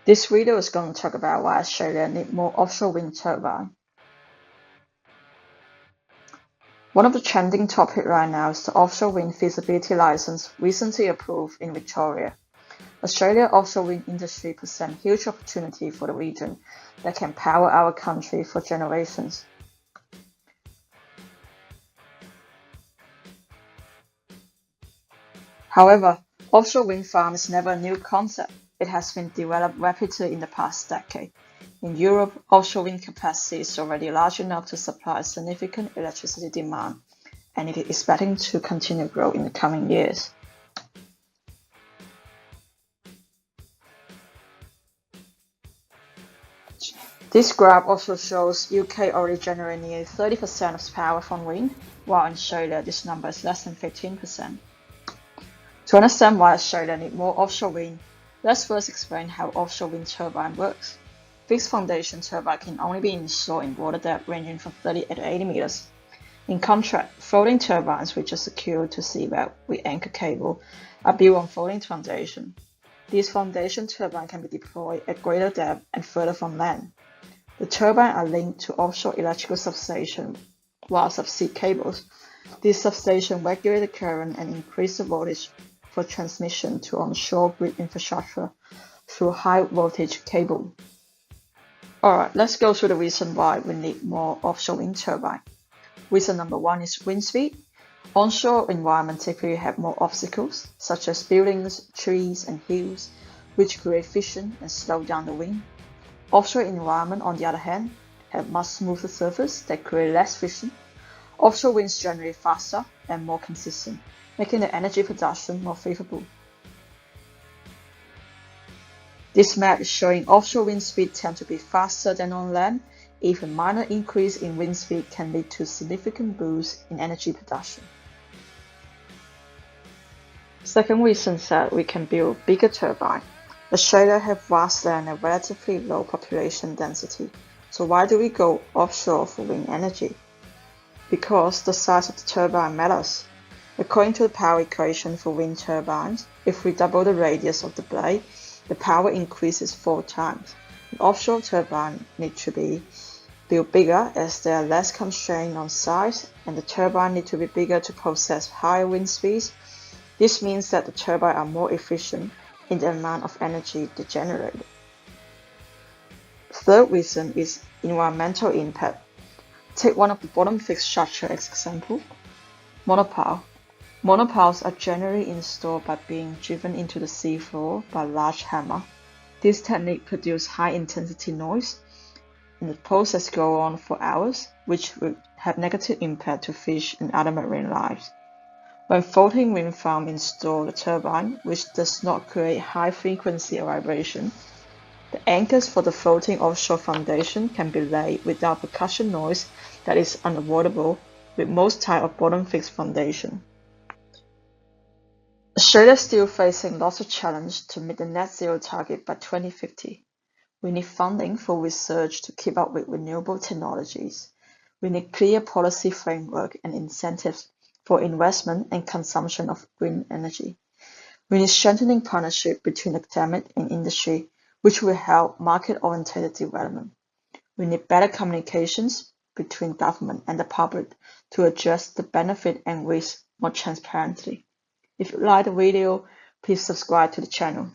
This video is going to talk about why Australia needs more offshore wind turbines. One of the trending topics right now is the offshore wind feasibility license recently approved in Victoria. Australia's offshore wind industry presents huge opportunity for the region that can power our country for generations. However, offshore wind farm is never a new concept. It has been developed rapidly in the past decade. In Europe, offshore wind capacity is already large enough to supply a significant electricity demand, and it is expecting to continue to grow in the coming years. This graph also shows UK already generating nearly 30% of its power from wind, while in Australia this number is less than 15%. To understand why Australia needs more offshore wind, let's first explain how offshore wind turbine works. Fixed foundation turbine can only be installed in water depth ranging from 30 to 80 meters. In contrast, floating turbines, which are secured to seabed with anchor cable, are built on floating foundation. These foundation turbines can be deployed at greater depth and further from land. The turbines are linked to offshore electrical substation via subsea cables. These substations regulate the current and increase the voltage for transmission to onshore grid infrastructure through high voltage cable. Alright, let's go through the reason why we need more offshore wind turbine. Reason number one is wind speed. Onshore environments typically have more obstacles, such as buildings, trees, and hills, which create friction and slow down the wind. Offshore environment, on the other hand, have much smoother surface that create less friction. Offshore winds generate faster and more consistent, making the energy production more favorable. This map is showing offshore wind speed tend to be faster than on land. Even minor increase in wind speed can lead to significant boost in energy production. Second reason is that we can build bigger turbines. Australia has vast land and relatively low population density, so why do we go offshore for wind energy? Because the size of the turbine matters. According to the power equation for wind turbines, if we double the radius of the blade, the power increases 4 times. An offshore turbine needs to be built bigger as they are less constrained on size, and the turbine needs to be bigger to process higher wind speeds. This means that the turbines are more efficient in the amount of energy they generate. Third reason is environmental impact. Take one of the bottom fixed structure as example, monopile. Monopiles are generally installed by being driven into the seafloor by a large hammer. This technique produces high-intensity noise, and the process goes on for hours, which would have negative impact to fish and other marine life. When floating wind farm install a turbine, which does not create high-frequency vibration, the anchors for the floating offshore foundation can be laid without percussion noise that is unavoidable with most type of bottom fixed foundation. Australia is still facing lots of challenges to meet the net zero target by 2050. We need funding for research to keep up with renewable technologies. We need clear policy framework and incentives for investment and consumption of green energy. We need strengthening partnership between academic and industry, which will help market-oriented development. We need better communications between government and the public to address the benefit and risk more transparently. If you like the video, please subscribe to the channel.